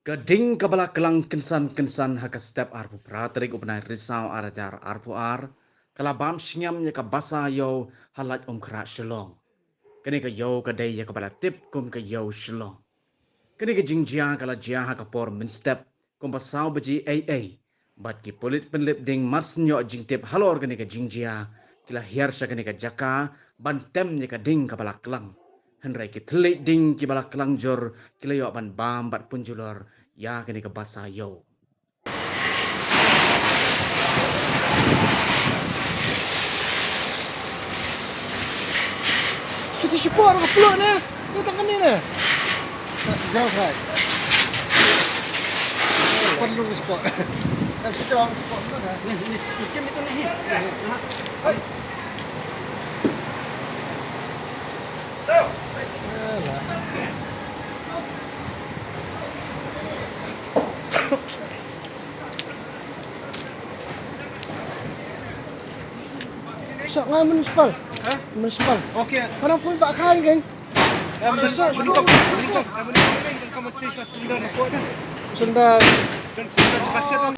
Gading kabala kelang kensan haka step arpu pratrik upnai risau arajar arpu kalabam singam ya ka basa yo halat kra shalong. Kini ka yo kadai ya kabala tip kum ka yo shalong. Kini ka jingjia kala jia haka por min step kum basau baji ai. Bat ki polit penlip ding mas nyo jing tip halor kini ka jingjia kila hiar sa kini ka jaka bantem ya ka ding kabala kelang. Henry ki telik ding ki bala kelang jor kila yo ban bam bat punjulor ya kini ke basa yo. Kita support ke peluk ni. Ni tak kena ni. Tak sejauh kan. Perlu support. Tak sejauh support mana? Ni macam itu ni. Hai. Sok ngai municipal. Ha? Municipal. Okey. Mana pun pak kan kan. Sesak Menutup. Menutup. Menutup. Kamu sih sudah nak buat kan? Sendal. Dan sudah dipasang.